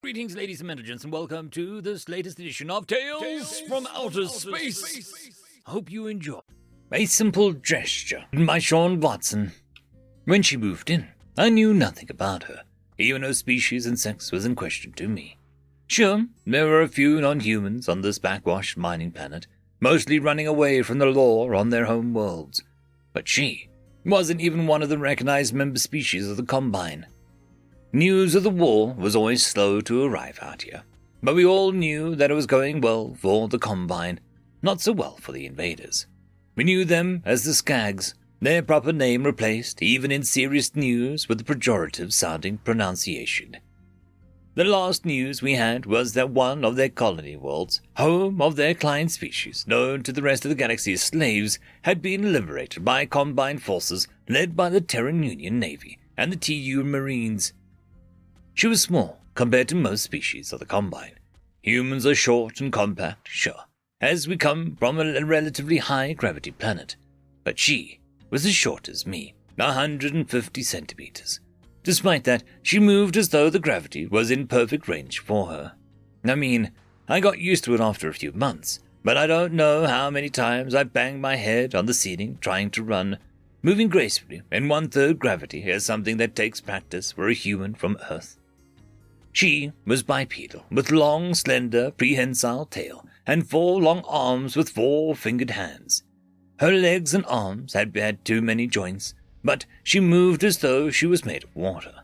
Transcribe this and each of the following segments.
Greetings, ladies and gentlemen, and welcome to this latest edition of Tales from Outer Space. I hope you enjoy. A simple gesture by Sean Watson. When she moved in, I knew nothing about her. Even her species and sex was in question to me. Sure, there were a few non-humans on this backwash mining planet, mostly running away from the law on their home worlds. But she wasn't even one of the recognized member species of the Combine. News of the war was always slow to arrive out here, but we all knew that it was going well for the Combine, not so well for the invaders. We knew them as the Skags, their proper name replaced even in serious news with the pejorative-sounding pronunciation. The last news we had was that one of their colony worlds, home of their client species, known to the rest of the galaxy as slaves, had been liberated by Combine forces led by the Terran Union Navy and the TU Marines. She was small compared to most species of the Combine. Humans are short and compact, sure, as we come from a relatively high-gravity planet. But she was as short as me, 150 centimeters. Despite that, she moved as though the gravity was in perfect range for her. I mean, I got used to it after a few months, but I don't know how many times I banged my head on the ceiling trying to run. Moving gracefully in 1/3 gravity is something that takes practice for a human from Earth. She was bipedal, with long, slender, prehensile tail, and 4 long arms with 4-fingered hands. Her legs and arms had too many joints, but she moved as though she was made of water.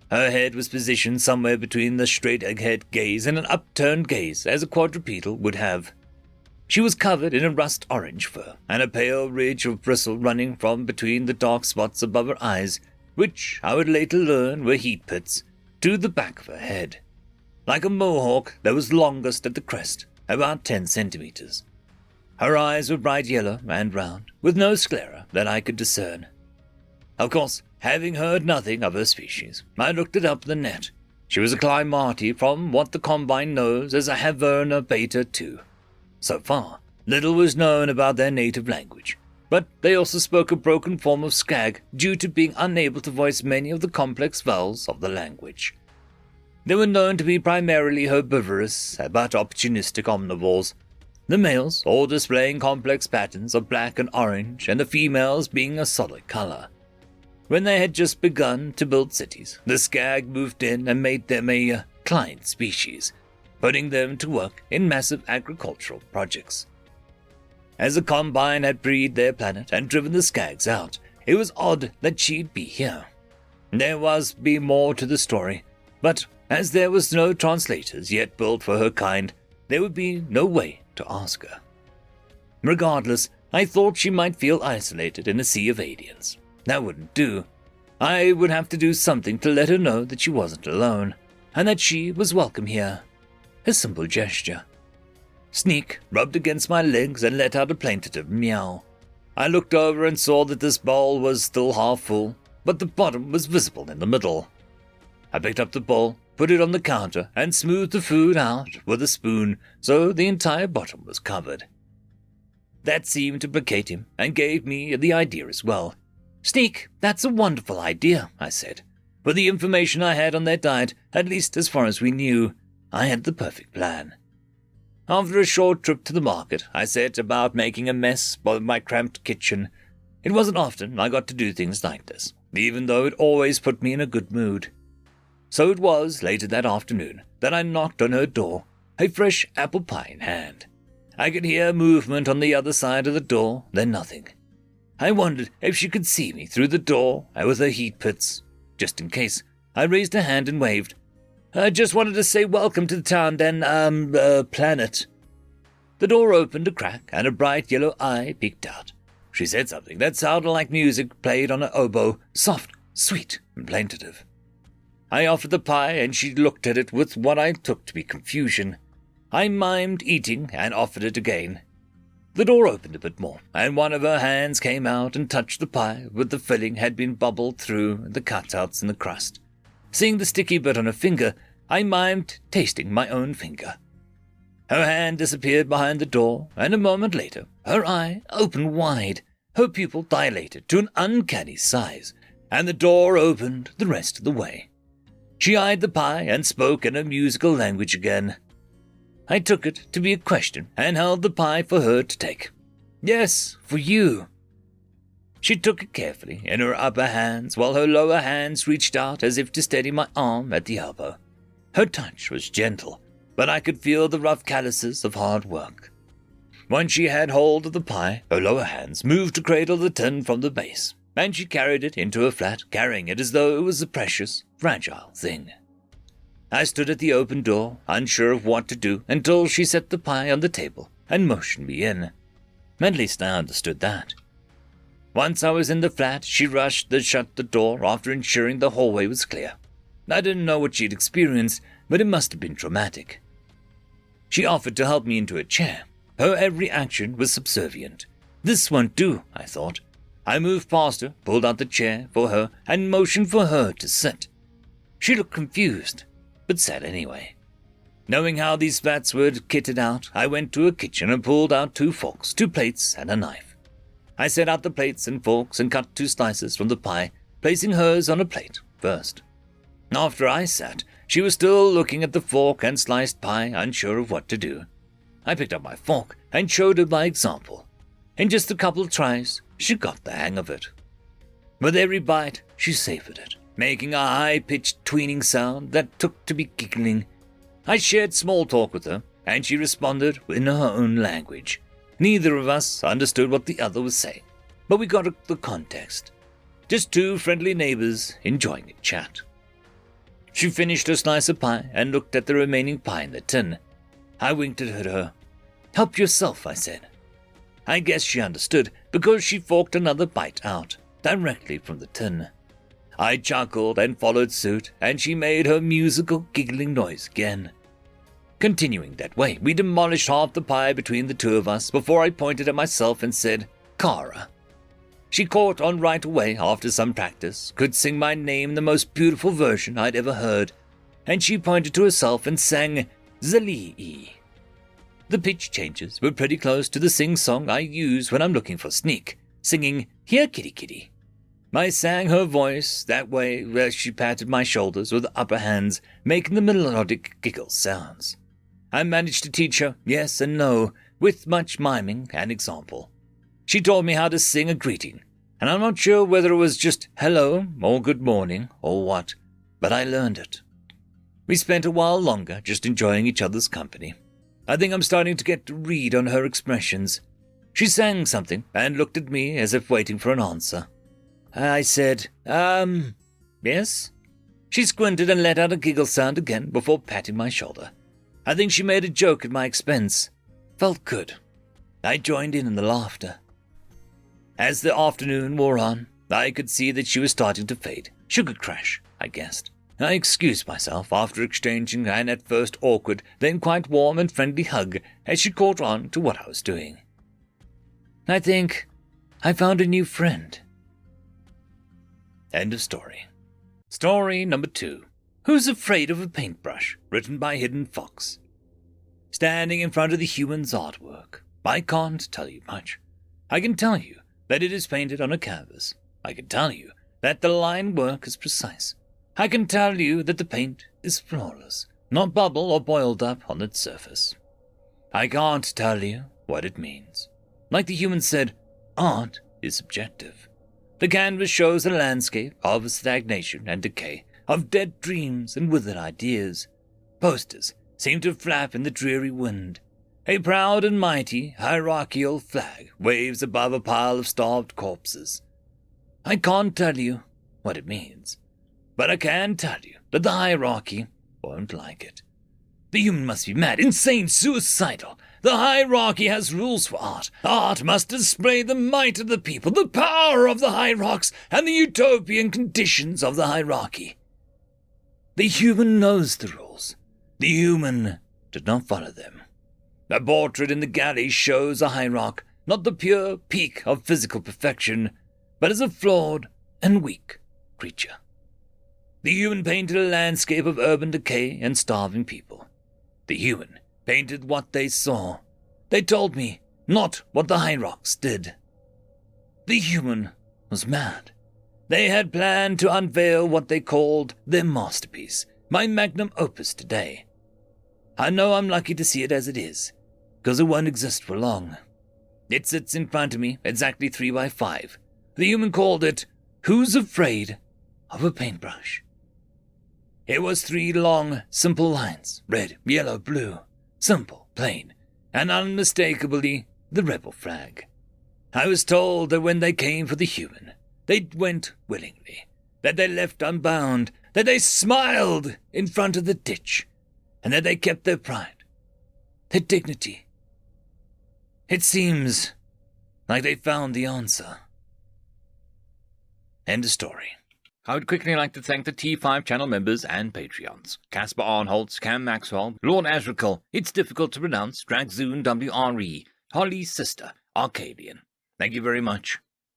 Her head was positioned somewhere between the straight-ahead gaze and an upturned gaze, as a quadrupedal would have. She was covered in a rust-orange fur, and a pale ridge of bristle running from between the dark spots above her eyes, which I would later learn were heat pits, to the back of her head. Like a mohawk that was longest at the crest, about 10 centimeters. Her eyes were bright yellow and round, with no sclera that I could discern. Of course, having heard nothing of her species, I looked it up in the net. She was a Climati from what the Combine knows as a Haverna Beta 2. So far, little was known about their native language, but they also spoke a broken form of Skag due to being unable to voice many of the complex vowels of the language. They were known to be primarily herbivorous, but opportunistic omnivores, the males all displaying complex patterns of black and orange, and the females being a solid color. When they had just begun to build cities, the Skag moved in and made them a client species, putting them to work in massive agricultural projects. As the Combine had freed their planet and driven the Skags out, it was odd that she'd be here. There must be more to the story, but as there was no translators yet built for her kind, there would be no way to ask her. Regardless, I thought she might feel isolated in a sea of aliens. That wouldn't do. I would have to do something to let her know that she wasn't alone, and that she was welcome here. A simple gesture. Sneak rubbed against my legs and let out a plaintive meow. I looked over and saw that this bowl was still half full, but the bottom was visible in the middle. I picked up the bowl, put it on the counter, and smoothed the food out with a spoon so the entire bottom was covered. That seemed to placate him and gave me the idea as well. "Sneak, that's a wonderful idea," I said. With the information I had on their diet, at least as far as we knew, I had the perfect plan. After a short trip to the market, I set about making a mess of my cramped kitchen. It wasn't often I got to do things like this, even though it always put me in a good mood. So it was later that afternoon that I knocked on her door, a fresh apple pie in hand. I could hear movement on the other side of the door, then nothing. I wondered if she could see me through the door with her heat pits. Just in case, I raised a hand and waved. "I just wanted to say welcome to the town, then, planet." The door opened a crack, and a bright yellow eye peeked out. She said something that sounded like music played on an oboe, soft, sweet, and plaintive. I offered the pie, and she looked at it with what I took to be confusion. I mimed eating and offered it again. The door opened a bit more, and one of her hands came out and touched the pie where the filling had been bubbled through the cutouts in the crust. Seeing the sticky bit on her finger, I mimed tasting my own finger. Her hand disappeared behind the door, and a moment later, her eye opened wide, her pupil dilated to an uncanny size, and the door opened the rest of the way. She eyed the pie and spoke in a musical language again. I took it to be a question and held the pie for her to take. Yes, for you. She took it carefully in her upper hands while her lower hands reached out as if to steady my arm at the elbow. Her touch was gentle, but I could feel the rough calluses of hard work. Once she had hold of the pie, her lower hands moved to cradle the tin from the base, and she carried it into her flat, carrying it as though it was a precious, fragile thing. I stood at the open door, unsure of what to do, until she set the pie on the table and motioned me in. At least I understood that. Once I was in the flat, she rushed to shut the door after ensuring the hallway was clear. I didn't know what she'd experienced, but it must have been traumatic. She offered to help me into a chair. Her every action was subservient. This won't do, I thought. I moved past her, pulled out the chair for her, and motioned for her to sit. She looked confused, but sat anyway. Knowing how these flats were kitted out, I went to a kitchen and pulled out 2 forks, 2 plates, and a knife. I set out the plates and forks and cut 2 slices from the pie, placing hers on a plate first. After I sat, she was still looking at the fork and sliced pie, unsure of what to do. I picked up my fork and showed her by example. In just a couple of tries, she got the hang of it. With every bite, she savored it, making a high-pitched tweening sound that took to be giggling. I shared small talk with her, and she responded in her own language. Neither of us understood what the other was saying, but we got the context. Just 2 friendly neighbors enjoying a chat. She finished her slice of pie and looked at the remaining pie in the tin. I winked at her. "Help yourself," I said. I guess she understood because she forked another bite out, directly from the tin. I chuckled and followed suit, and she made her musical giggling noise again. Continuing that way, we demolished half the pie between the 2 of us before I pointed at myself and said, "Kara." She caught on right away after some practice, could sing my name in the most beautiful version I'd ever heard, and she pointed to herself and sang Zalii. The pitch changes were pretty close to the sing-song I use when I'm looking for sneak, singing, "Here, kitty kitty." I sang her voice that way as she patted my shoulders with the upper hands, making the melodic giggle sounds. I managed to teach her yes and no, with much miming and example. She taught me how to sing a greeting, and I'm not sure whether it was just hello or good morning or what, but I learned it. We spent a while longer just enjoying each other's company. I think I'm starting to get to read on her expressions. She sang something and looked at me as if waiting for an answer. I said, yes? She squinted and let out a giggle sound again before patting my shoulder. I think she made a joke at my expense. Felt good. I joined in the laughter. As the afternoon wore on, I could see that she was starting to fade. Sugar crash, I guessed. I excused myself after exchanging an at first awkward, then quite warm and friendly hug as she caught on to what I was doing. I think I found a new friend. End of story. Story number 2. Who's Afraid of a Paintbrush? Written by Hidden Fox. Standing in front of the human's artwork, I can't tell you much. I can tell you that it is painted on a canvas. I can tell you that the line work is precise. I can tell you that the paint is flawless, not bubble or boiled up on its surface. I can't tell you what it means. Like the human said, art is subjective. The canvas shows a landscape of stagnation and decay, of dead dreams and withered ideas. Posters seem to flap in the dreary wind. A proud and mighty hierarchical flag waves above a pile of starved corpses. I can't tell you what it means, but I can tell you that the hierarchy won't like it. The human must be mad, insane, suicidal. The hierarchy has rules for art. Art must display the might of the people, the power of the hierarchs, and the utopian conditions of the hierarchy. The human knows the rules. The human did not follow them. The portrait in the gallery shows a hierarch, not the pure peak of physical perfection, but as a flawed and weak creature. The human painted a landscape of urban decay and starving people. The human painted what they saw. They told me, not what the hierarchs did. The human was mad. They had planned to unveil what they called their masterpiece, my magnum opus today. I know I'm lucky to see it as it is, because it won't exist for long. It sits in front of me, exactly 3 by 5. The human called it, "Who's Afraid of a Paintbrush?" It was 3 long, simple lines, red, yellow, blue, simple, plain, and unmistakably the rebel flag. I was told that when they came for the human, they went willingly, that they left unbound, that they smiled in front of the ditch, and that they kept their pride, their dignity. It seems like they found the answer. End of story. I would quickly like to thank the T5 channel members and Patreons. Caspar Arnholtz, Cam Maxwell, Lord Azrakal, It's Difficult to Pronounce, Dragzoon WRE, Holly's Sister, Arcadian. Thank you very much.